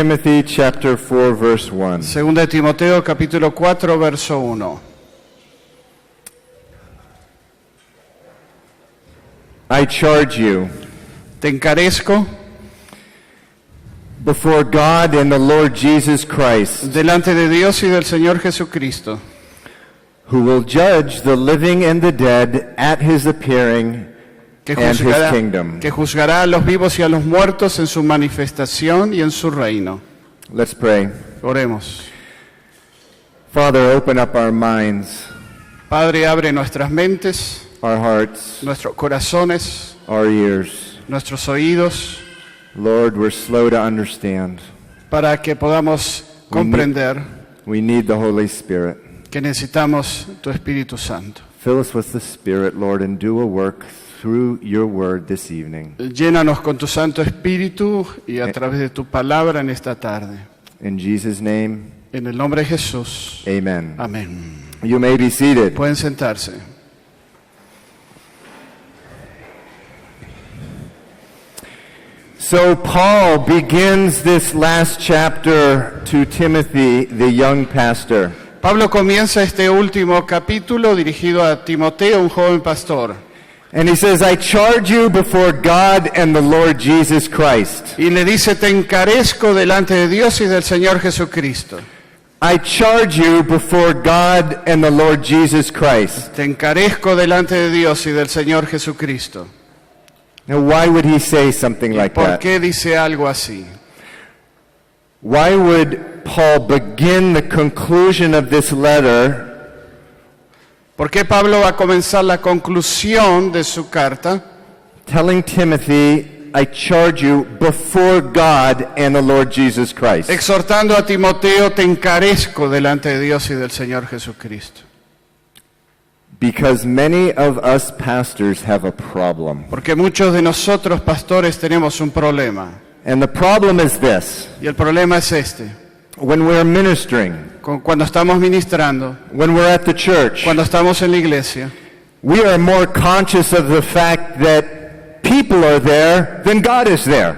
Timothy chapter 4 verse 1. Segunda de Timoteo capítulo 4 verso 1. I charge you Te encarezco before God and the Lord Jesus Christ, delante de Dios y del Señor Jesucristo, who will judge the living and the dead at his appearing and his kingdom. que juzgará a los vivos y a los muertos en su manifestación y en su reino. Let's pray. Oremos. Father, open up our minds, Padre, abre nuestras mentes, our hearts, nuestros corazones, our ears. nuestros oídos, Lord, we're slow to understand. para que podamos comprender We need the Holy Spirit. que necesitamos tu Espíritu Santo. Fill us with the Spirit, Lord, and do a work through your word this evening. Llénanos con tu Santo Espíritu y a través de tu palabra en esta tarde. In Jesus' name, En el nombre de Jesús. amen. Amén. You may be seated. Pueden sentarse. So Paul begins this last chapter to Timothy, the young pastor. Pablo comienza este último capítulo dirigido a Timoteo, un joven pastor. And he says, I charge you before God and the Lord Jesus Christ. Y le dice, te encarezco delante de Dios y del Señor Jesucristo. I charge you before God and the Lord Jesus Christ. Te encarezco delante de Dios y del Señor Jesucristo. Now, why would he say something like ¿Por that? qué dice algo así? Why would Paul begin the conclusion of this letter ¿Por qué Pablo va a comenzar la conclusión de su carta telling Timothy, I charge you before God and the Lord Jesus Christ? exhortando a Timoteo, te encarezco delante de Dios y del Señor Jesucristo? Because many of us pastors have a problem. Porque muchos de nosotros pastores tenemos un problema. And the problem is this. Y el problema es este. When we're ministering, Cuando estamos ministrando, when we're at the church, cuando estamos en la iglesia, we are more conscious of the fact that people are there than God is there.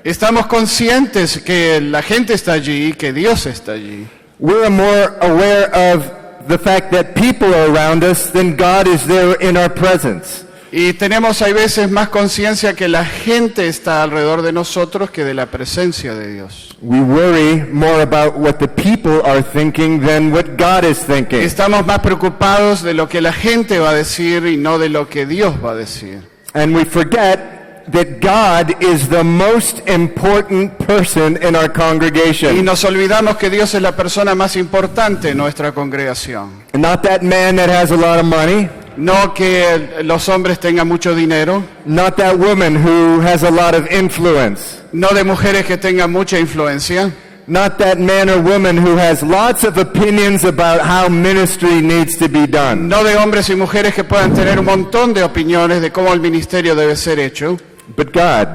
estamos conscientes que la gente está allí, que Dios está allí. We're more aware of the fact that people are around us than God is there in our presence. Y tenemos hay veces más conciencia que la gente está alrededor de nosotros que de la presencia de Dios. We worry more about what the people are thinking than what God is thinking. Estamos más preocupados de lo que la gente va a decir y no de lo que Dios va a decir. And we forget that God is the most important person in our Y congregation. nos olvidamos que Dios es la persona más importante en nuestra congregación. Not that man that has a lot of money, No que los hombres tengan mucho dinero, not that woman who has a lot of influence, no de mujeres que tengan mucha influencia, not that man or woman who has lots of opinions about how ministry needs to be done. no de hombres y mujeres que puedan tener un montón de opiniones de cómo el ministerio debe ser hecho, But God,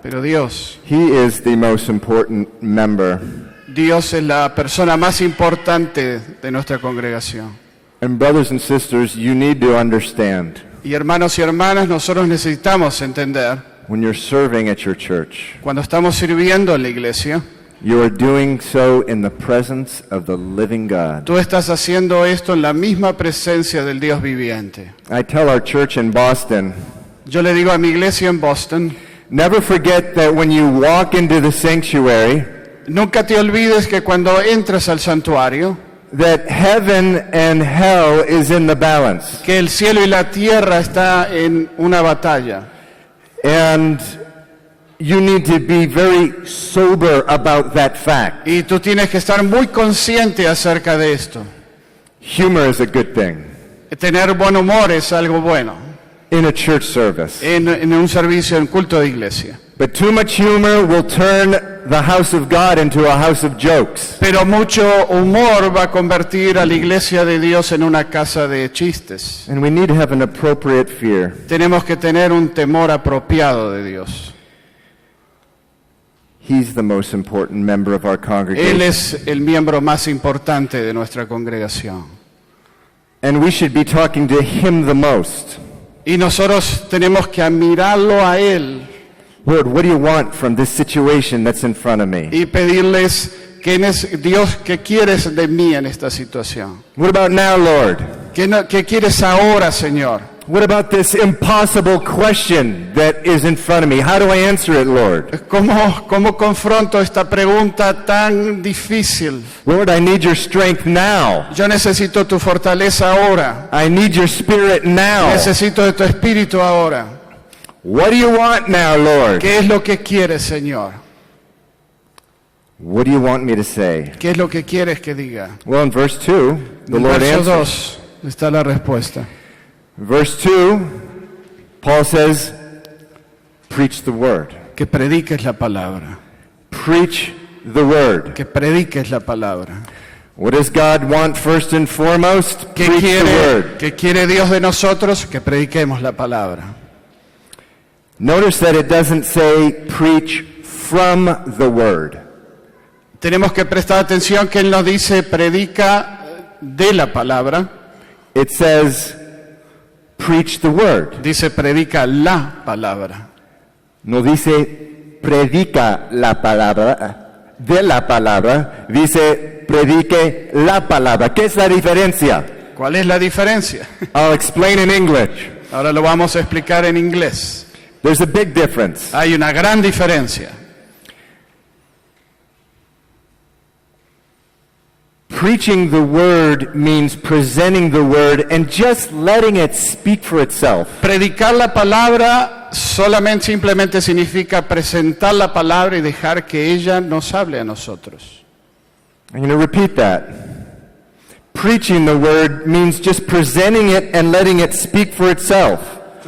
pero Dios, He is the most important member. Dios es la persona más importante de nuestra congregación. And brothers and sisters, you need to understand, Y hermanos y hermanas, nosotros necesitamos entender, when you're serving at your church, cuando estamos sirviendo en la iglesia, you are doing so in the presence of the living God. tú estás haciendo esto en la misma presencia del Dios viviente. I tell our church in Boston, Yo le digo a mi iglesia en Boston, never forget that when you walk into the sanctuary, nunca te olvides que cuando entras al santuario, that heaven and hell is in the balance. que el cielo y la tierra está en una batalla. And you need to be very sober about that fact. Y tú tienes que estar muy consciente acerca de esto. Humor is a good thing Tener buen humor es algo bueno in a church service. en un servicio, en culto de iglesia. But too much humor will turn the house of God into a house of jokes. Pero mucho humor va a convertir a la iglesia de Dios en una casa de chistes. And we need to have an appropriate fear. Tenemos que tener un temor apropiado de Dios. He's the most important member of our Él congregation. es el miembro más importante de nuestra congregación. And we should be talking to him the most. Y nosotros tenemos que admirarlo a Él Lord, what do you want from this situation that's in front of me? y pedirles, Dios, ¿qué quieres de mí en esta situación? What about now, Lord? ¿Qué quieres ahora, Señor? What about this impossible question that is in front of me? How do I answer it, Lord? ¿Cómo confronto esta pregunta tan difícil? Lord, I need your strength now. Yo necesito tu fortaleza ahora. I need your spirit now. Necesito de tu espíritu ahora. What do you want now, Lord? ¿Qué es lo que quieres, Señor? What do you want me to say? ¿Qué es lo que quieres que diga? Well, in verse 2, the En Lord verso answers. 2 está la respuesta. Verse 2, Paul says, preach the word. Que prediques la palabra. Preach the word. Que prediques la palabra. What does God want first and foremost? ¿Qué Preach the word. quiere Dios de nosotros? Que prediquemos la palabra. Notice that it doesn't say preach from the word. Tenemos que prestar atención que Él nos dice predica de la palabra. It says preach the word. Dice predica la palabra. No dice predica la palabra, de la palabra, dice predique la palabra. ¿Qué es la diferencia? ¿Cuál es la diferencia? I'll explain in English. Ahora lo vamos a explicar en inglés. There's a big difference. Hay una gran diferencia. Preaching the word means presenting the word and just letting it speak for itself. Predicar la palabra simplemente significa presentar la palabra y dejar que ella nos hable a nosotros. I'm going to repeat that. Preaching the word means just presenting it and letting it speak for itself.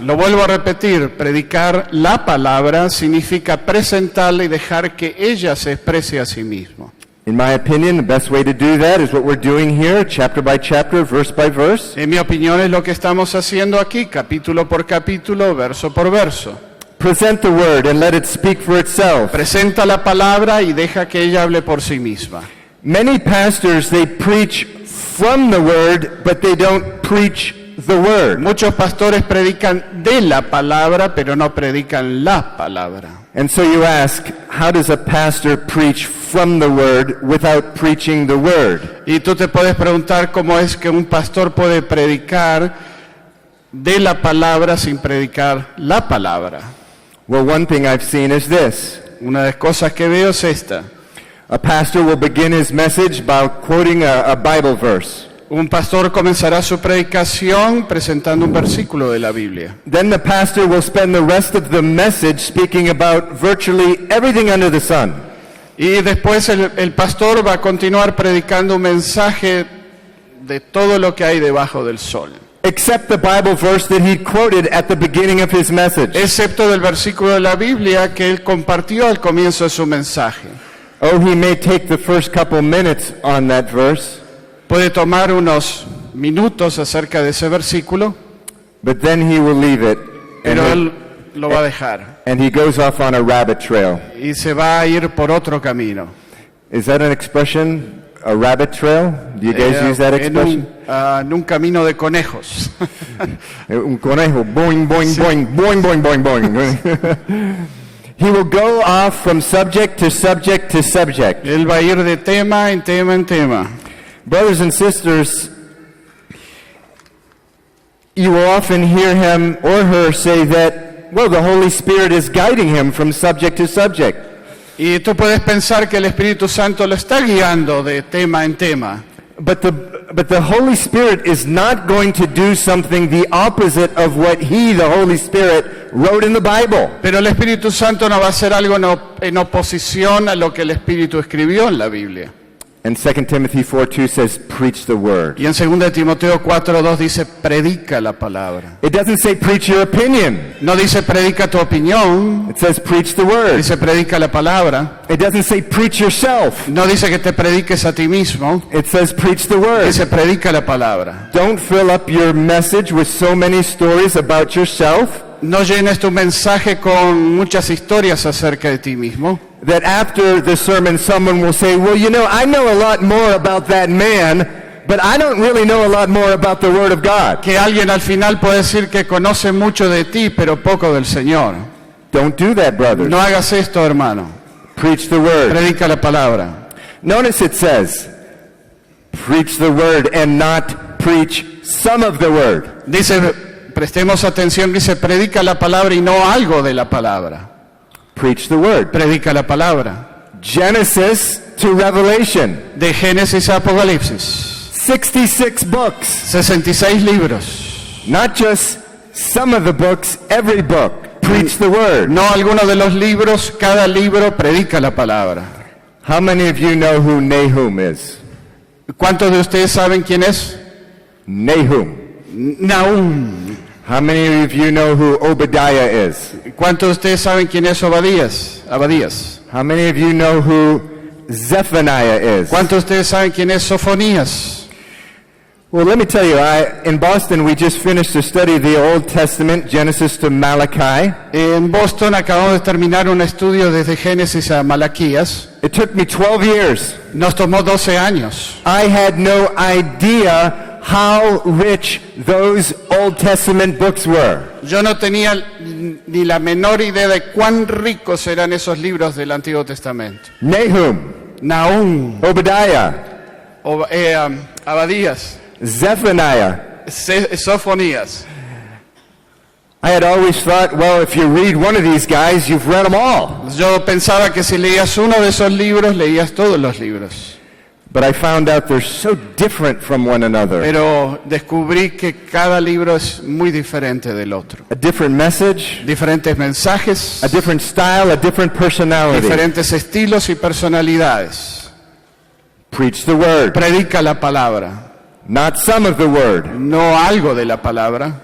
Lo vuelvo a repetir, predicar la palabra significa presentarla y dejar que ella se exprese a sí misma. In my opinion, the best way to do that is what we're doing here, chapter by chapter, verse by verse. En mi opinión es lo que estamos haciendo aquí, capítulo por capítulo, verso por verso. Present the word and let it speak for itself. Presenta la palabra y deja que ella hable por sí misma. Many pastors, they preach from the word, but they don't preach the word. Muchos pastores predican de la palabra, pero no predican la palabra. And so you ask, how does a pastor preach from the word without preaching the word? Y tú te puedes preguntar cómo es que un pastor puede predicar de la palabra sin predicar la palabra. Well, one thing I've seen is this. Una de las cosas que veo es esta. A pastor will begin his message by quoting a Bible verse. Un pastor comenzará su predicación presentando un versículo de la Biblia. Then the pastor will spend the rest of the message speaking about virtually everything under the sun. Y después el pastor va a continuar predicando un mensaje de todo lo que hay debajo del sol. Except the Bible verse that he quoted at the beginning of his message. Excepto del versículo de la Biblia que él compartió al comienzo de su mensaje. Oh, he may take the first couple minutes on that verse. Puede tomar unos minutos acerca de ese versículo, But then he will leave it, pero and, él lo va a dejar and he goes off on a rabbit trail. y se va a ir por otro camino. Is that an expression? A rabbit trail? Do you guys use that expression? En un camino de conejos. Un conejo, boing, boing, boing, boing, boing, boing, boing. He will go off from subject to subject to subject. Él va a ir de tema en tema en tema. Brothers and sisters, you will often hear him or her say that, well, the Holy Spirit is guiding him from subject to subject. Y tú puedes pensar que el Espíritu Santo lo está guiando de tema en tema. But the Holy Spirit is not going to do something the opposite of what he, the Holy Spirit, wrote in the Bible. Pero el Espíritu Santo no va a hacer algo en oposición a lo que el Espíritu escribió en la Biblia. And 2 Timothy 4:2 says, preach the word. Y en 2 Timoteo 4:2 dice, predica la palabra. It doesn't say preach your opinion. No dice predica tu opinión, It says preach the word. dice predica la palabra. It doesn't say preach yourself. No dice que te prediques a ti mismo, It says preach the word. dice predica la palabra. Don't fill up your message with so many stories about yourself No llenes tu mensaje con muchas historias acerca de ti mismo. that after the sermon someone will say, well, you know, I know a lot more about that man, but I don't really know a lot more about the Word of God. Que alguien al final puede decir que conoce mucho de ti, pero poco del Señor. Don't do that, brothers. No hagas esto, hermano. Preach the word. Predica la palabra. Notice it says, preach the word and not preach some of the word. Dice, prestemos atención, dice, predica la palabra y no algo de la palabra. Preach the word. Predica la palabra. Genesis to Revelation. De Génesis a Apocalipsis. 66 books. 66 libros. Not just some of the books, every book. Preach the word. No alguno de los libros, cada libro predica la palabra. How many of you know who Nahum is? ¿Cuántos de ustedes saben quién es? Nahum. Nahum. How many of you know who Obadiah is? ¿Cuántos de ustedes saben quién es Abadías? How many of you know who Zephaniah is? ¿Cuántos de ustedes saben quién es Sofonías? Well, let me tell you, in Boston we just finished to study the Old Testament, Genesis to Malachi. En Boston acabamos de terminar un estudio desde Génesis a Malaquías. It took me 12 years. Nos tomó 12 años. I had no idea how rich those Old Testament books were. Yo no tenía ni la menor idea de cuán ricos eran esos libros del Antiguo Testamento. Nahum, Obadiah, Abadías, Zephaniah. Sofonías. I had always thought, well, if you read one of these guys, you've read them all. Yo pensaba que si leías uno de esos libros, leías todos los libros. But I found out they're so different from one another. Pero descubrí que cada libro es muy diferente del otro. A different message, Diferentes mensajes, a different style, a different personality. diferentes estilos y personalidades. Preach the word, Predica la palabra, not some of the word. no algo de la palabra.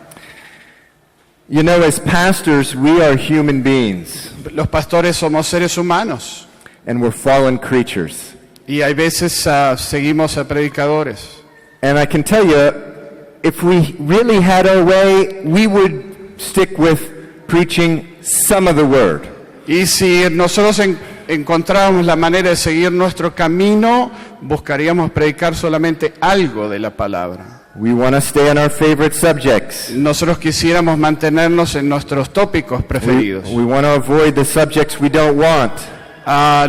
You know, as pastors, we are human beings, Los pastores somos seres humanos and we're fallen creatures. y hay veces seguimos a predicadores. And I can tell you, if we really had our way, we would stick with preaching some of the word. Y si nosotros encontráramos la manera de seguir nuestro camino, buscaríamos predicar solamente algo de la palabra. We want to stay on our favorite subjects. Nosotros quisiéramos mantenernos en nuestros tópicos preferidos. We want to avoid the subjects we don't want.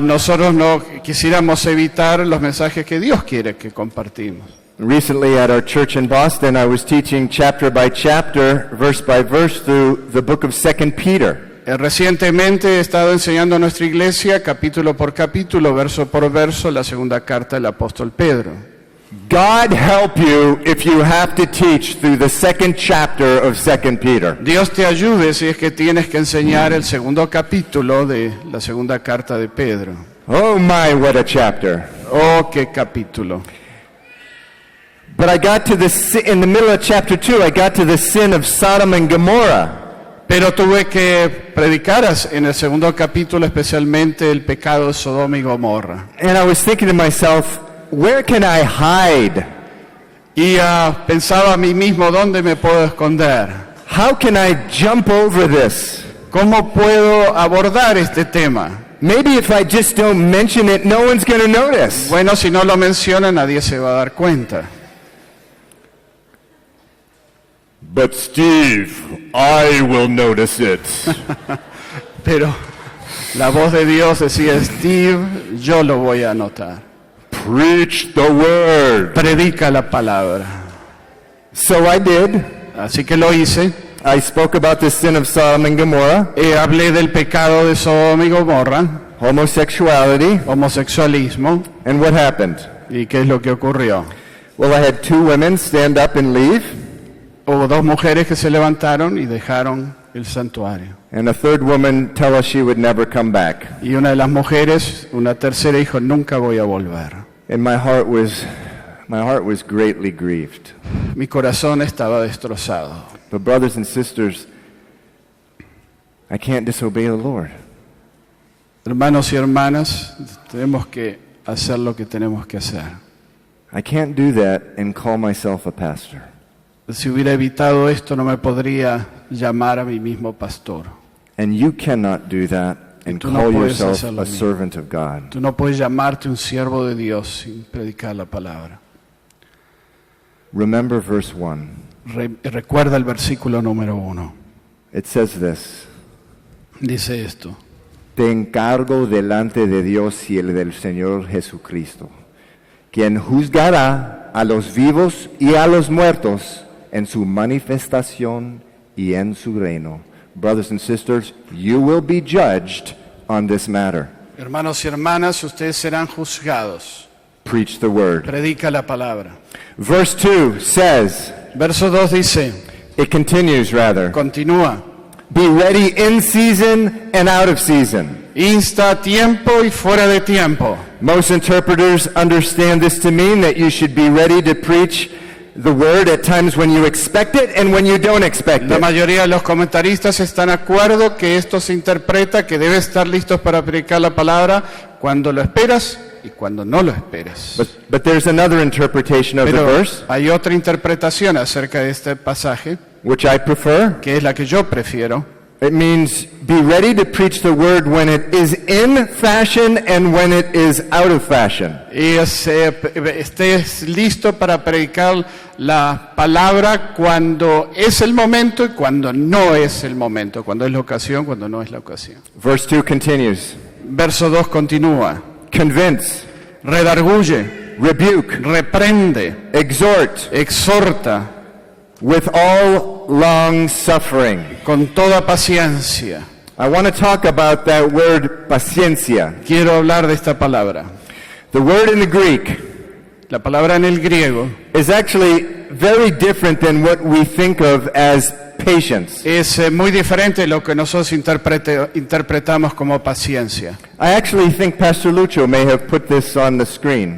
Nosotros no quisiéramos evitar los mensajes que Dios quiere que compartimos. Recently at our church in Boston, I was teaching chapter by chapter, verse by verse through the book of 2 Peter. Recientemente he estado enseñando a nuestra iglesia, capítulo por capítulo, verso por verso, la segunda carta del apóstol Pedro. God help you if you have to teach through the second chapter of 2 Peter. Dios te ayude si es que tienes que enseñar el segundo capítulo de la segunda carta de Pedro. Oh my, what a chapter. Oh, qué capítulo. But I got to in the middle of chapter 2, I got to the sin of Sodom and Gomorrah. Pero tuve que predicar en el segundo capítulo especialmente el pecado de Sodoma y Gomorra. And I was thinking to myself, where can I hide? Y pensaba a mí mismo, ¿dónde me puedo esconder? How can I jump over this? ¿Cómo puedo abordar este tema? Maybe if I just don't mention it, no one's going to notice. Bueno, si no lo menciona, nadie se va a dar cuenta. But Steve, I will notice it. Pero la voz de Dios decía, Steve, yo lo voy a anotar. Preach the word. Predica la palabra. So I did. Así que lo hice. I spoke about the sin of Sodom and Gomorrah, Hablé del pecado de Sodoma y Gomorra, homosexuality, homosexualismo. and what happened? ¿Y qué es lo que ocurrió? Well, I had two women stand up and leave, Hubo dos mujeres que se levantaron y dejaron el santuario. and a third woman tell us she would never come back. Y una de las mujeres, una tercera, dijo, nunca voy a volver. And my heart was greatly grieved. Mi corazón estaba destrozado. But brothers and sisters, I can't disobey the Lord. Hermanos y hermanas, tenemos que hacer lo que tenemos que hacer. I can't do that and call myself a pastor. Si hubiera evitado esto, no me podría llamar a mí mismo pastor. And you cannot do that and tú no call puedes yourself hacer lo a mismo. servant of God. Tú no puedes llamarte un siervo de Dios sin predicar la palabra. Remember verse 1. Recuerda el versículo número 1. It says this, dice esto: Te encargo delante de Dios y el del Señor Jesucristo, quien juzgará a los vivos y a los muertos en su manifestación y en su reino. Brothers and sisters, you will be judged on this matter. Hermanos y hermanas, ustedes serán juzgados. Preach the word. Predica la palabra. Verse 2 says, Verso 2 dice, it continues rather, continúa, be ready in season and out of season. insta a tiempo y fuera de tiempo. Most interpreters understand this to mean that you should be ready to preach the word at times when you expect it and when you don't expect La it. mayoría de los comentaristas están de acuerdo que esto se interpreta que debes estar listos para predicar la palabra cuando lo esperas y cuando no lo esperas. But there's another interpretation of the Pero verse, hay otra interpretación acerca de este pasaje, which I prefer. que es la que yo prefiero. It means be ready to preach the word when it is in fashion and when it is out of fashion. Y estés listo para predicar la palabra cuando es el momento y cuando no es el momento, cuando es la ocasión, cuando no es la ocasión. Verse 2 continues. Verso 2 continúa. Convince, Redarguye, rebuke, reprende, exhort exhorta with all long suffering. con toda paciencia. I want to talk about that word paciencia. Quiero hablar de esta palabra. The word in the Greek La palabra en el griego is actually very different than what we think of as patience. es muy diferente de lo que nosotros interpretamos como paciencia. I actually think Pastor Lucho may have put this on the screen.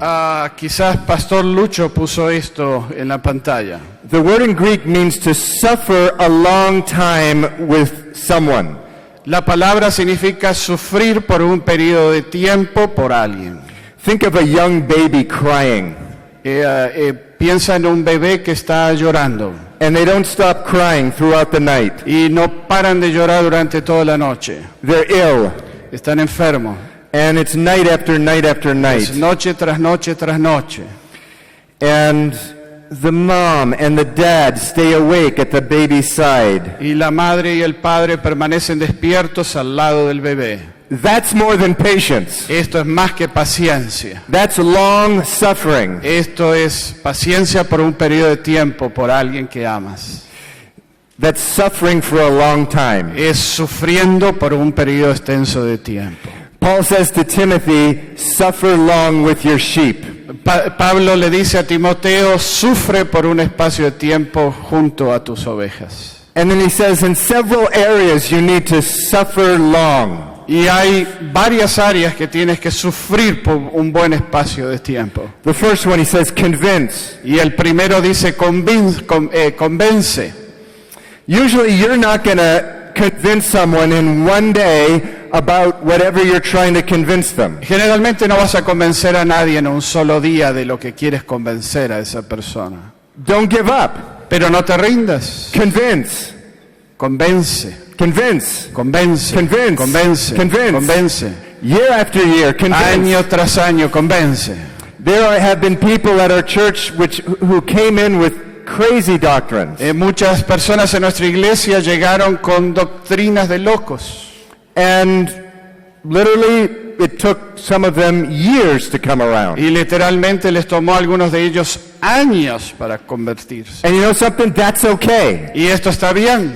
Quizás Pastor Lucho puso esto en la pantalla. The word in Greek means to suffer a long time with someone. La palabra significa sufrir por un periodo de tiempo por alguien. Think of a young baby crying, Piensa en un bebé que está llorando and they don't stop crying throughout the night. y no paran de llorar durante toda la noche. They're ill, Están enfermos. and it's night after night after night. Es noche tras noche tras noche. And the mom and the dad stay awake at the baby's side. Y la madre y el padre permanecen despiertos al lado del bebé. That's more than patience. Esto es más que paciencia. That's long suffering. Esto es paciencia por un periodo de tiempo por alguien que amas. That's suffering for a long time. Es sufriendo por un periodo extenso de tiempo. Paul says to Timothy, suffer long with your sheep. Pablo le dice a Timoteo, sufre por un espacio de tiempo junto a tus ovejas. And then he says, in several areas you need to suffer long. Y hay varias áreas que tienes que sufrir por un buen espacio de tiempo. The first one he says, convince. Y el primero dice, convence. Usually you're not going to convince someone in one day about whatever you're trying to convince them. Generalmente no vas a convencer a nadie en un solo día de lo que quieres convencer a esa persona. Don't give up. Pero no te rindas. Convince. Convence. Convince. Convence. Convince. Convence. Convince. Convence. Year after year, convince. Año tras año, convence. Have been people at our church who came in with crazy doctrines. Muchas personas en nuestra iglesia llegaron con doctrinas de locos. And literally, it took some of them years to come around. Y literalmente les tomó a algunos de ellos años para convertirse. And you know something? That's okay. Y esto está bien.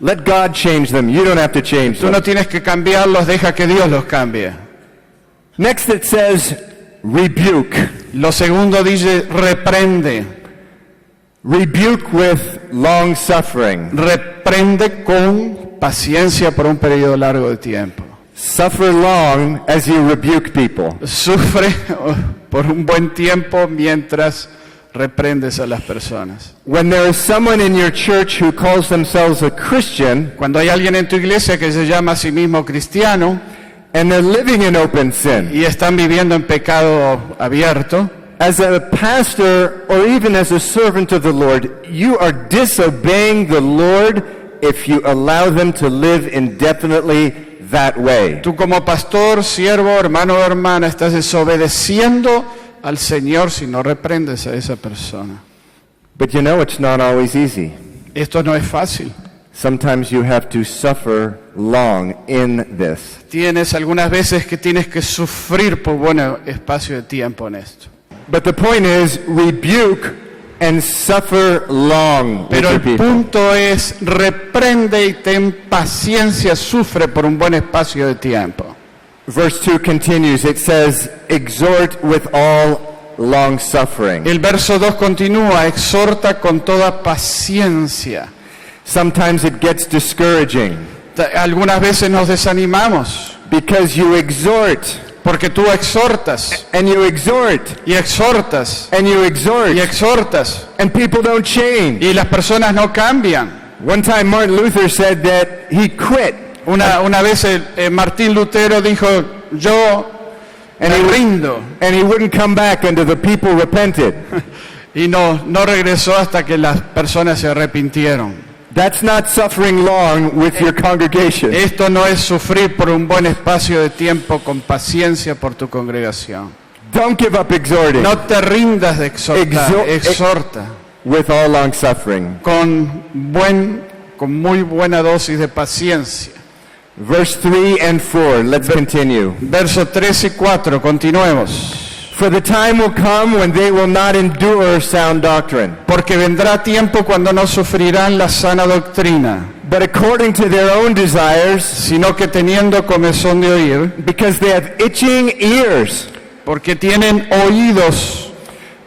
Let God change them. You don't have to change Tú no them. tienes que cambiarlos, deja que Dios los cambie. Next it says, rebuke. Lo segundo dice, reprende. Rebuke with long suffering. Reprende con paciencia por un periodo largo de tiempo. Suffer long as you rebuke people. Sufre por un buen tiempo mientras reprendes a las personas. When there is someone in your church who calls themselves a Christian, Cuando hay alguien en tu iglesia que se llama a sí mismo cristiano and they're living in open sin, y están viviendo en pecado abierto, as a pastor or even as a servant of the Lord, you are disobeying the Lord if you allow them to live indefinitely that way. tú como pastor, siervo, hermano o hermana estás desobedeciendo al Señor si no reprendes a esa persona. But you know, it's not always easy. Esto no es fácil. Sometimes you have to suffer long in this. Tienes algunas veces que tienes que sufrir por buen espacio de tiempo en esto. But the point is, rebuke and suffer long with Pero your el people. punto es, reprende y ten paciencia, sufre por un buen espacio de tiempo. Verse 2 continues. It says, exhort with all long suffering. El verso 2 continúa, exhorta con toda paciencia. Sometimes it gets discouraging Algunas veces nos desanimamos because you exhort porque tú exhortas and you exhort y exhortas and you exhort y exhortas and people don't change. y las personas no cambian. One time Martin Luther said that he quit Una vez Martín Lutero dijo, yo me rindo, and he wouldn't come back until the people repented. y no regresó hasta que las personas se arrepintieron. That's not suffering long with your congregation. Esto no es sufrir por un buen espacio de tiempo con paciencia por tu congregación. Don't give up exhorting No te rindas de exhortar, exhorta with all long suffering. con muy buena dosis de paciencia. Verse 3 and 4, let's continue. Versos 3 y 4, continuemos. For the time will come when they will not endure sound doctrine, Porque vendrá tiempo cuando no sufrirán la sana doctrina, but according to their own desires, sino que teniendo comezón de oír, because they have itching ears, porque tienen oídos,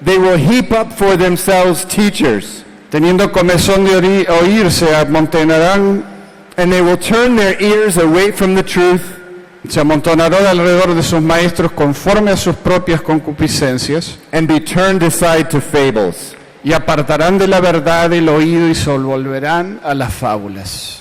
they will heap up for themselves teachers, teniendo comezón de oír, se amontonarán, and they will turn their ears away from the truth alrededor de sus maestros conforme a sus propias concupiscencias, and be turned aside to fables. y apartarán de la verdad el oído y se volverán a las fábulas.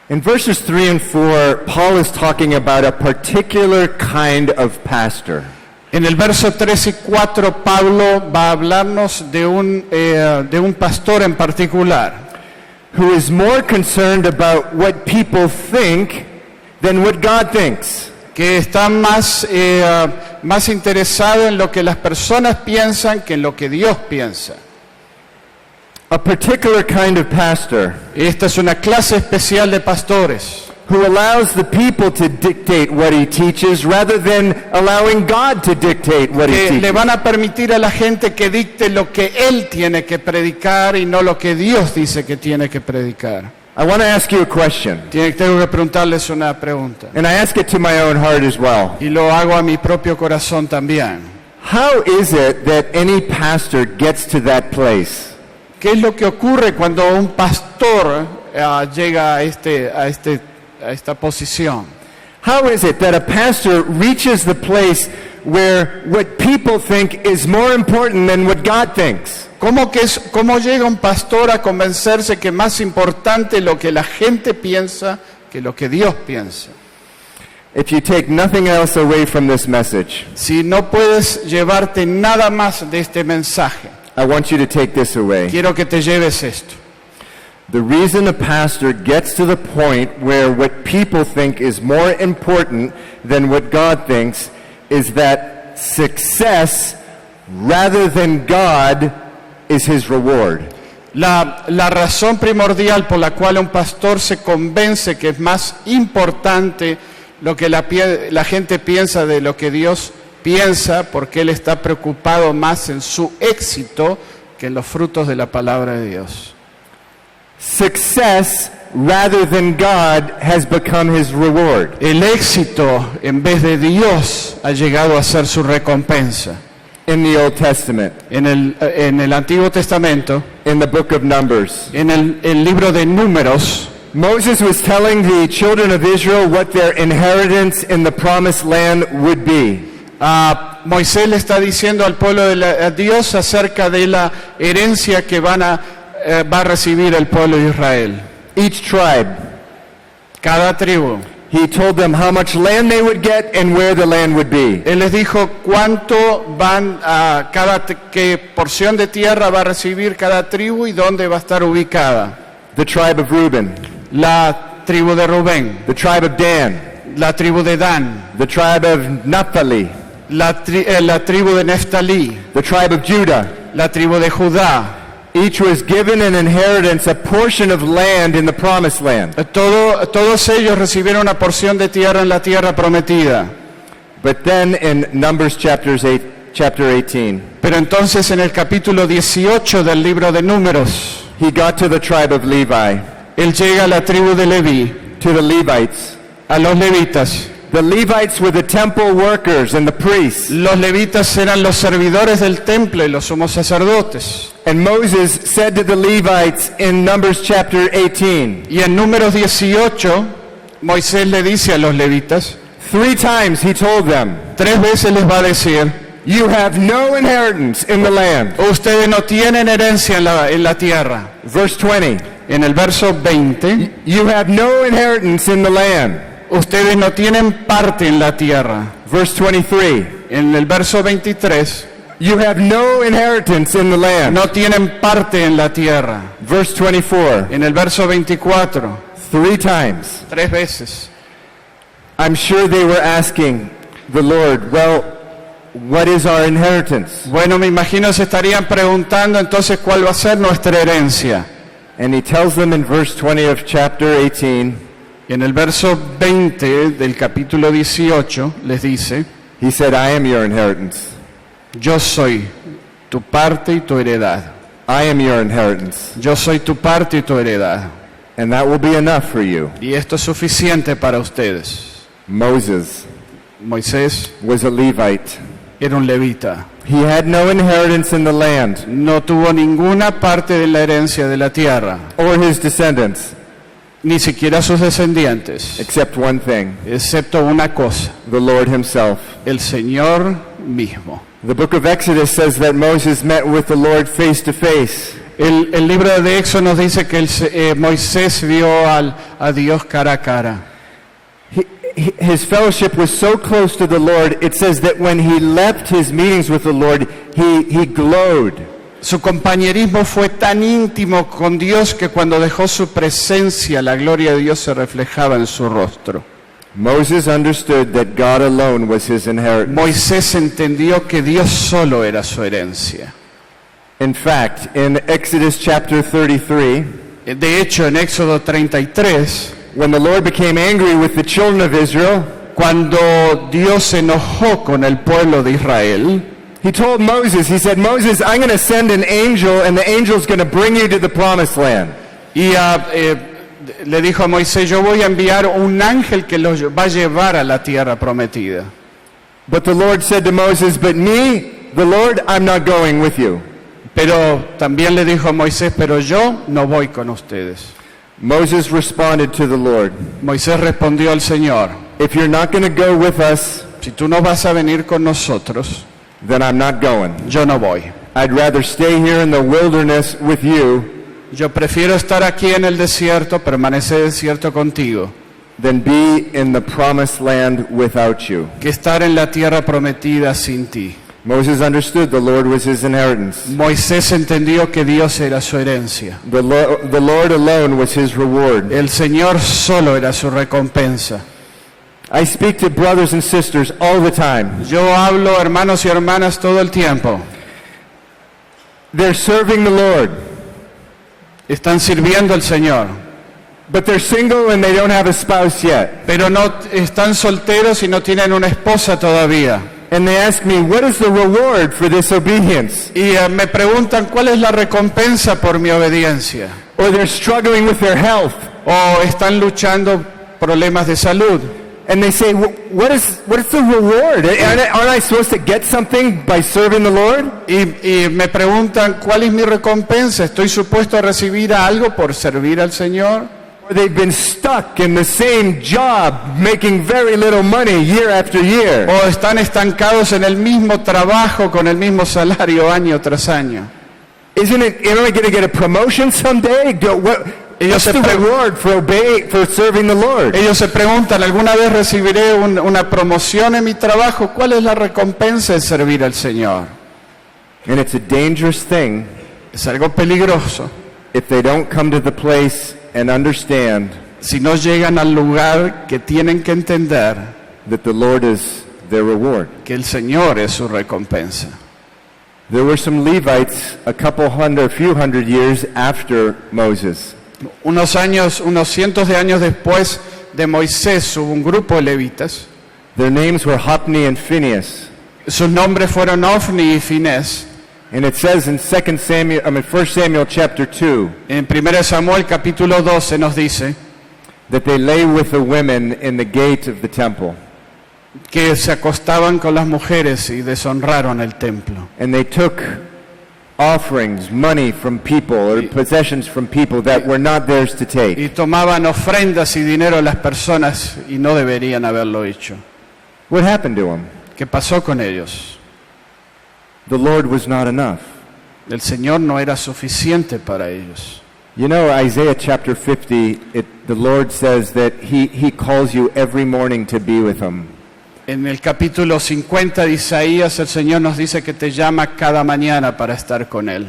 In verses 3 and 4, Paul is talking about a particular kind of pastor. En el verso 3 y 4, Pablo va a hablarnos de un pastor en particular, Who is more concerned about what people think than what God thinks. que está más interesado en lo que las personas piensan que en lo que Dios piensa. A particular kind of pastor Esta es una clase especial de pastores who allows the people to dictate what he teaches rather than allowing God to dictate what he que le teaches. van a permitir a la gente que dicte lo que él tiene que predicar y no lo que Dios dice que tiene que predicar. I want to ask you a question, Tengo que preguntarles una pregunta, and I ask it to my own heart as well. y lo hago a mi propio corazón también. How is it that any pastor gets to that place? ¿Qué es lo que ocurre cuando un pastor llega a esta posición? How is it that a pastor reaches the place where what people think is more important than what God thinks? ¿Cómo llega un pastor a convencerse que es más importante lo que la gente piensa que lo que Dios piensa? If you take nothing else away from this message, Si no puedes llevarte nada más de este mensaje, I want you to take this away. quiero que te lleves esto. The reason a pastor gets to the point where what people think is more important than what God thinks is that success rather than God is his reward. La razón primordial por la cual un pastor se convence que es más importante lo que la gente piensa de lo que Dios piensa, porque él está preocupado más en su éxito que en los frutos de la palabra de Dios. Success rather than God has become his reward. El éxito en vez de Dios ha llegado a ser su recompensa. In the Old Testament, En el Antiguo Testamento, in the book of Numbers, en el libro de Números, Moses was telling the children of Israel what their inheritance in the promised land would be. Moisés le está diciendo al pueblo de Dios acerca de la herencia que va a recibir el pueblo de Israel. Each tribe, Cada tribu. he told them how much land they would get and where the land would be. Él les dijo cuánto qué porción de tierra va a recibir cada tribu y dónde va a estar ubicada. The tribe of Reuben, La tribu de Rubén, the tribe of Dan, la tribu de Dan, the tribe of Naphtali, la tribu de Neftalí, the tribe of Judah, la tribu de Judá, Each was given an inheritance, a portion of land in the promised land. Todos ellos recibieron una porción de tierra en la tierra prometida. But then in Numbers chapter 18, Pero entonces en el capítulo 18 del libro de Números, he got to the tribe of Levi, él llega a la tribu de Leví, to the Levites. a los levitas. The Levites were the temple workers and the priests. Los levitas eran los servidores del templo y los sumos sacerdotes. And Moses said to the Levites in Numbers chapter 18, Y en Números 18, Moisés le dice a los levitas, 3 times he told them, 3 veces les va a decir, you have no inheritance in the land. ustedes no tienen herencia en la tierra. Verse 20, En el verso 20, you have no inheritance in the land. ustedes no tienen parte en la tierra. Verse 23, En el verso 23, you have no inheritance in the land. no tienen parte en la tierra. Verse 24, En el verso 24, 3 times. 3 veces. I'm sure they were asking the Lord, well, what is our inheritance? Bueno, me imagino se estarían preguntando entonces cuál va a ser nuestra herencia. And he tells them in verse 20 of chapter 18, En el verso 20 del capítulo 18 les dice, he said, I am your inheritance. yo soy tu parte y tu heredad. I am your inheritance. Yo soy tu parte y tu heredad. And that will be enough for you. Y esto es suficiente para ustedes. Moses Moisés was a Levite. era un levita. He had no inheritance in the land No tuvo ninguna parte de la herencia de la tierra, or his descendants, ni siquiera sus descendientes, except one thing, excepto una cosa, the Lord himself. el Señor mismo. The book of Exodus says that Moses met with the Lord face to face. El libro de Éxodo nos dice que Moisés vio a Dios cara a cara. His fellowship was so close to the Lord, it says that when he left his meetings with the Lord, he glowed. Su compañerismo fue tan íntimo con Dios que cuando dejó su presencia, la gloria de Dios se reflejaba en su rostro. Moses understood that God alone was his inheritance. Moisés entendió que Dios solo era su herencia. In fact, in Exodus chapter 33, De hecho, en Éxodo 33, when the Lord became angry with the children of Israel, cuando Dios se enojó con el pueblo de Israel, he told Moses, he said, Moses, I'm going to send an angel, and the angel's going to bring you to the promised land. y le dijo a Moisés, yo voy a enviar un ángel que los va a llevar a la tierra prometida. But the Lord said to Moses, but me, the Lord, I'm not going with you. Pero también le dijo a Moisés, pero yo no voy con ustedes. Moses responded to the Lord, Moisés respondió al Señor, if you're not going to go with us, si tú no vas a venir con nosotros, then I'm not going. yo no voy. I'd rather stay here in the wilderness with you Yo prefiero estar aquí en el desierto, permanecer desierto contigo, than be in the promised land without you. que estar en la tierra prometida sin ti. Moses understood the Lord was his inheritance. Moisés entendió que Dios era su herencia. The Lord alone was his reward. El Señor solo era su recompensa. I speak to brothers and sisters all the time. Yo hablo, hermanos y hermanas, todo el tiempo. They're serving the Lord, Están sirviendo al Señor, but they're single and they don't have a spouse yet. pero no están solteros y no tienen una esposa todavía. And they ask me, what is the reward for this obedience? Y me preguntan cuál es la recompensa por mi obediencia. Or they're struggling with their health. O están luchando problemas de salud. And they say, what's the reward? Aren't I supposed to get something by serving the Lord? Y me preguntan cuál es mi recompensa. ¿Estoy supuesto a recibir algo por servir al Señor? Or they've been stuck in the same job, making very little money year after year. ¿O están estancados en el mismo trabajo con el mismo salario año tras año? Am I going to get a promotion someday? What's the reward for serving the Lord? Ellos se preguntan, ¿alguna vez recibiré una promoción en mi trabajo? ¿Cuál es la recompensa de servir al Señor? And it's a dangerous thing Es algo peligroso if they don't come to the place and understand si no llegan al lugar que tienen que entender that the Lord is their reward. que el Señor es su recompensa. There were some Levites a few hundred years after Moses. Unos cientos de años después de Moisés hubo un grupo de levitas. Their names were Hophni and Phinehas. Sus nombres fueron Ofni y Finés. And it says in 1 Samuel chapter 2 En 1 Samuel capítulo 12 nos dice that they lay with the women in the gate of the temple. que se acostaban con las mujeres y deshonraron el templo. And they took offerings, money from people, or possessions from people that were not theirs to take. Y tomaban ofrendas y dinero a las personas y no deberían haberlo hecho. What happened to them? ¿Qué pasó con ellos? The Lord was not enough. El Señor no era suficiente para ellos. You know, Isaiah chapter 50, the Lord says that he calls you every morning to be with Him. En el capítulo 50 de Isaías, el Señor nos dice que te llama cada mañana para estar con Él.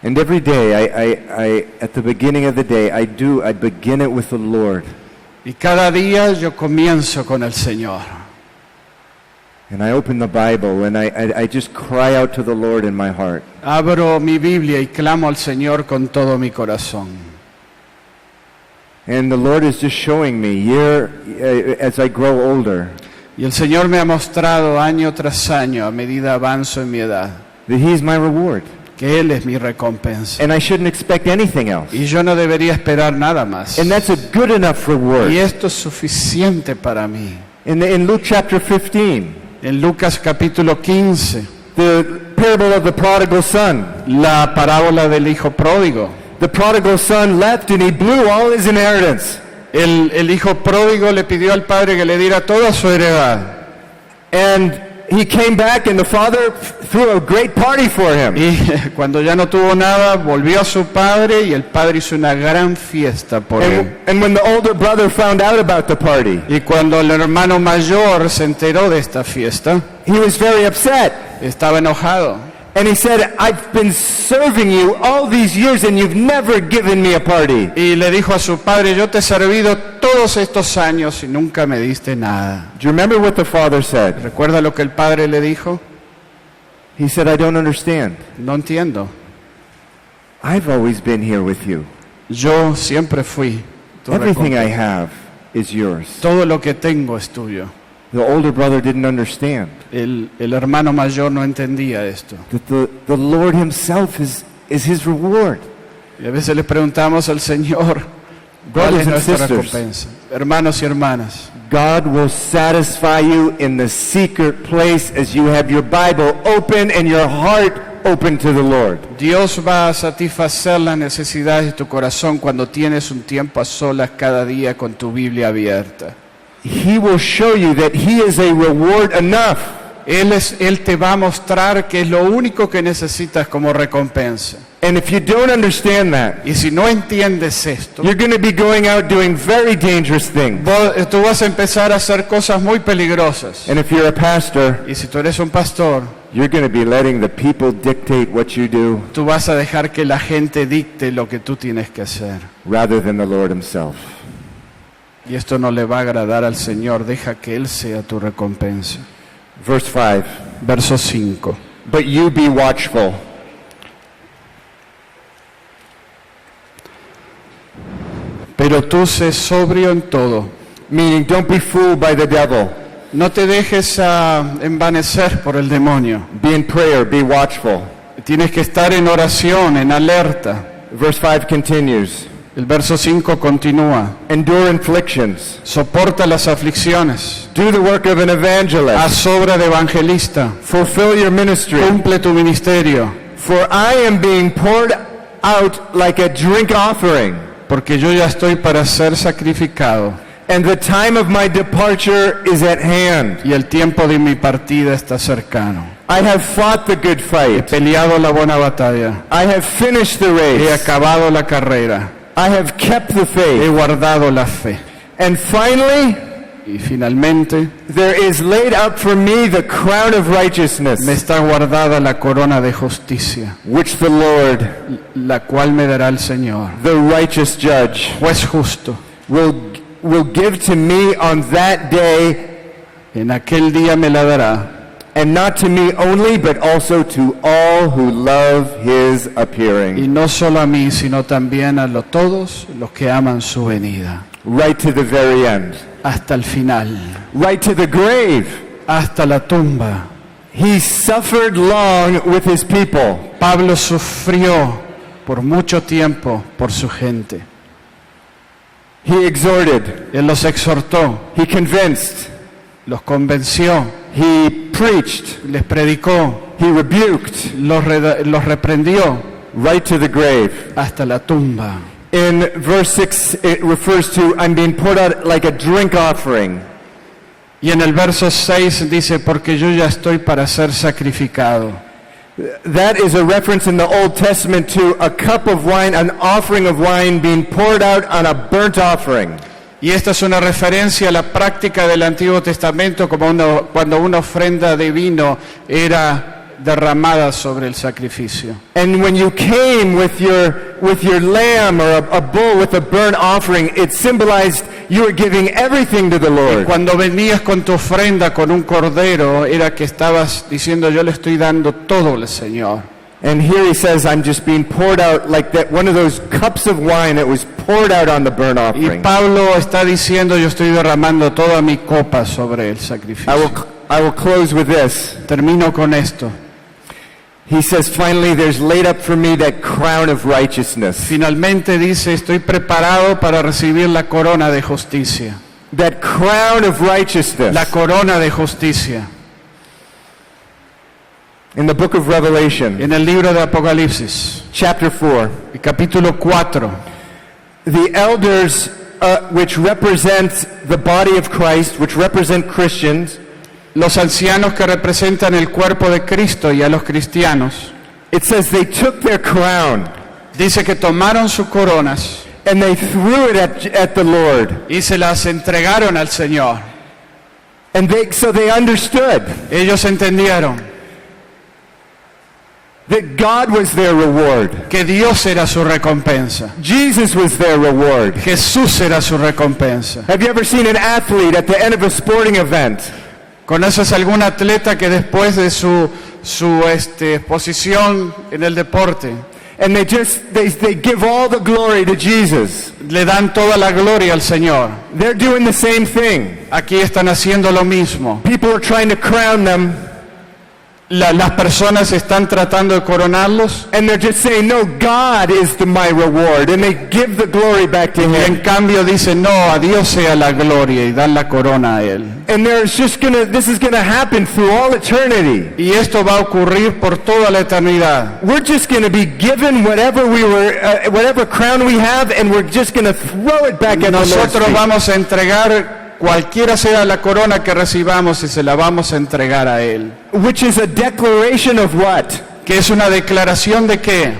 And every day, at the beginning of the day, I begin it with the Lord. Y cada día yo comienzo con el Señor. And I open the Bible and I just cry out to the Lord in my heart. Abro mi Biblia y clamo al Señor con todo mi corazón. And the Lord is just showing me as I grow older. Y el Señor me ha mostrado año tras año, a medida avanzo en mi edad, That He's my reward. que Él es mi recompensa. And I shouldn't expect anything else. Y yo no debería esperar nada más. And that's a good enough reward. Y esto es suficiente para mí. In Luke chapter 15, En Lucas capítulo 15, the parable of the prodigal son. la parábola del hijo pródigo. The prodigal son left and he blew all his inheritance. El hijo pródigo le pidió al padre que le diera toda su heredad. And he came back and the father threw a great party for him. Y cuando ya no tuvo nada, volvió a su padre y el padre hizo una gran fiesta por él. And when the older brother found out about the party, Y cuando el hermano mayor se enteró de esta fiesta, he was very upset. estaba enojado. And he said, I've been serving you all these years and you've never given me a party. Y le dijo a su padre, yo te he servido todos estos años y nunca me diste nada. Do you remember what the father said? ¿Recuerda lo que el padre le dijo? He said, I don't understand. No entiendo. I've always been here with you. Yo siempre fui tu Everything I recompensa. have is yours. Todo lo que tengo es tuyo. The older brother didn't understand El hermano mayor no entendía esto. that the Lord himself is his reward. Y a veces le preguntamos al Señor, ¿cuál Brothers es and nuestra sisters, recompensa? Hermanos y hermanas, God will satisfy you in the secret place as you have your Bible open and your heart open to the Lord. Dios va a satisfacer las necesidades de tu corazón cuando tienes un tiempo a solas cada día con tu Biblia abierta. He will show you that He is a reward enough. Él te va a mostrar que es lo único que necesitas como recompensa. And if you don't understand that, Y si no entiendes esto, you're going to be going out doing very dangerous things. tú vas a empezar a hacer cosas muy peligrosas. And if you're a pastor, Y si tú eres un pastor, you're going to be letting the people dictate what you do tú vas a dejar que la gente dicte lo que tú tienes que hacer. rather than the Lord Himself. Y esto no le va a agradar al Señor. Deja que Él sea tu recompensa. Verse 5, Verso 5. but you be watchful. Pero tú sé sobrio en todo. Meaning, don't be fooled by the devil. No te dejes envanecer por el demonio. Be in prayer, be watchful. Tienes que estar en oración, en alerta. Verse 5 continues, El verso 5 continúa. endure afflictions. Soporta las aflicciones. Do the work of an evangelist. Haz obra de evangelista. Fulfill your ministry. Cumple tu ministerio. For I am being poured out like a drink offering, Porque yo ya estoy para ser sacrificado. and the time of my departure is at hand. Y el tiempo de mi partida está cercano. I have fought the good He fight. peleado la buena batalla. I have finished the He race. acabado la carrera. I have kept the He faith. guardado la fe. And finally, Y finalmente there is laid up for me the crown of me righteousness, está guardada la corona de justicia, which the Lord, la cual me dará el Señor, the righteous judge, juez justo. will give to me on that day, En aquel día me la dará, and not to me only, but also to all who love his y appearing. no solo a mí, sino también a todos los que aman su venida. Right to the very end. Hasta el final, Right to the grave. hasta la tumba. He suffered long with his people. Pablo sufrió por mucho tiempo por su gente. He exhorted. Él los exhortó, He convinced. los convenció, He preached. les predicó, He rebuked. los reprendió Right to the grave. hasta la tumba. In verse 6, it refers to, I'm being poured out like a drink offering. Y en el verso 6 dice, porque yo ya estoy para ser sacrificado. That is a reference in the Old Testament to a cup of wine, an offering of wine being poured out on a burnt offering. Y esta es una referencia a la práctica del Antiguo Testamento como cuando una ofrenda de vino era derramada sobre el sacrificio. And when you came with your lamb or a bull with a burnt offering, it symbolized you were giving everything to the Lord. Cuando venías con tu ofrenda, con un cordero, era que estabas diciendo, yo le estoy dando todo al Señor. And here he says, I'm just being poured out like that, one of those cups of wine that was poured out on the burnt Y offering. Pablo está diciendo, yo estoy derramando toda mi copa sobre el sacrificio. I will close with this. Termino con esto. He says, finally, there's laid up for me that crown of righteousness. Finalmente dice, estoy preparado para recibir la corona de justicia. That crown of righteousness. La corona de justicia. In the book of Revelation, En el libro de Apocalipsis, chapter 4, el capítulo 4, the elders which represent the body of Christ, which represent Christians, los ancianos que representan el cuerpo de Cristo y a los cristianos, it says they took their crown dice que tomaron sus coronas and they threw it at the Lord. y se las entregaron al Señor. And so they understood Ellos entendieron that God was their reward. que Dios era su recompensa. Jesus was their reward. Jesús era su recompensa. Have you ever seen an athlete at the end of a sporting event? ¿Conoces algún atleta que después de su posición en el deporte And they give all the glory to Jesus. le dan toda la gloria al Señor? They're doing the same thing. Aquí están haciendo lo mismo. People are trying to crown them, Las personas están tratando de coronarlos and they're just saying, no, God is my reward. And they give the glory back to y en Him. cambio dicen, no, a Dios sea la gloria, y dan la corona a Él. And this is gonna happen through all eternity. Y esto va a ocurrir por toda la eternidad. We're just gonna be given whatever crown we have, and we're just gonna throw it back at the Lord's Nosotros feet. vamos a entregar cualquiera sea la corona que recibamos y se la vamos a entregar a Él. Which is a declaration of what? Que es una declaración de qué?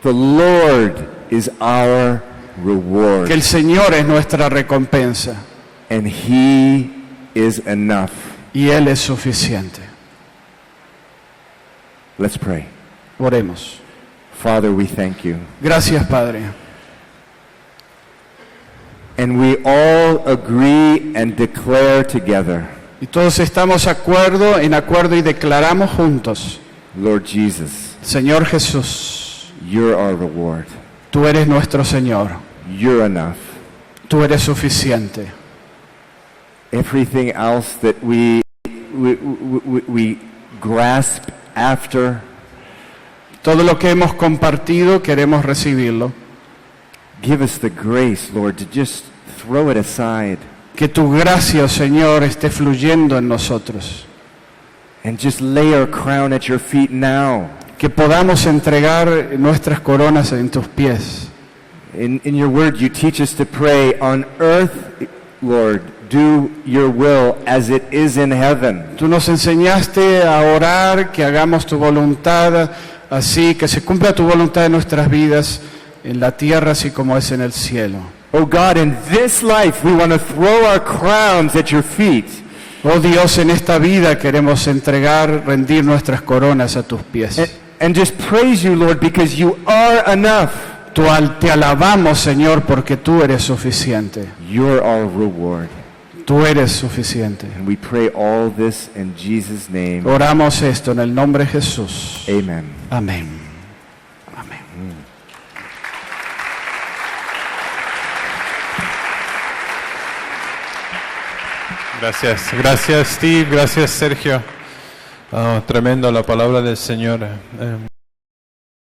The Lord is our reward. Que el Señor es nuestra recompensa And He is enough. y Él es suficiente. Let's pray. Oremos. Father, we thank you. Gracias, Padre. And we all agree and declare together, Y todos estamos en acuerdo y declaramos juntos, Lord Jesus, Señor Jesús, you're our reward. tú eres nuestro Señor, You're enough. tú eres suficiente. Everything else that we grasp after, Todo lo que hemos compartido queremos recibirlo. give us the grace, Lord, to just throw it aside Que tu gracia, oh Señor, esté fluyendo en nosotros. and just lay our crown at your feet now. Que podamos entregar nuestras coronas en tus pies. In your word, you teach us to pray on earth, Lord, do your will as it is in heaven. Tú nos enseñaste a orar, que hagamos tu voluntad, así que se cumpla tu voluntad en nuestras vidas, en la tierra así como es en el cielo. Oh God, in this life, we want to throw our crowns at your feet. Oh Dios, en esta vida queremos rendir nuestras coronas a tus pies. And just praise you, Lord, because you are enough. Te alabamos, Señor, porque tú eres suficiente. You're our reward. Tú eres suficiente. And we pray all this in Jesus' name. Oramos esto en el nombre de Jesús. Amen. Amén. Amén. Gracias Steve, gracias Sergio. Tremendo la palabra del Señor.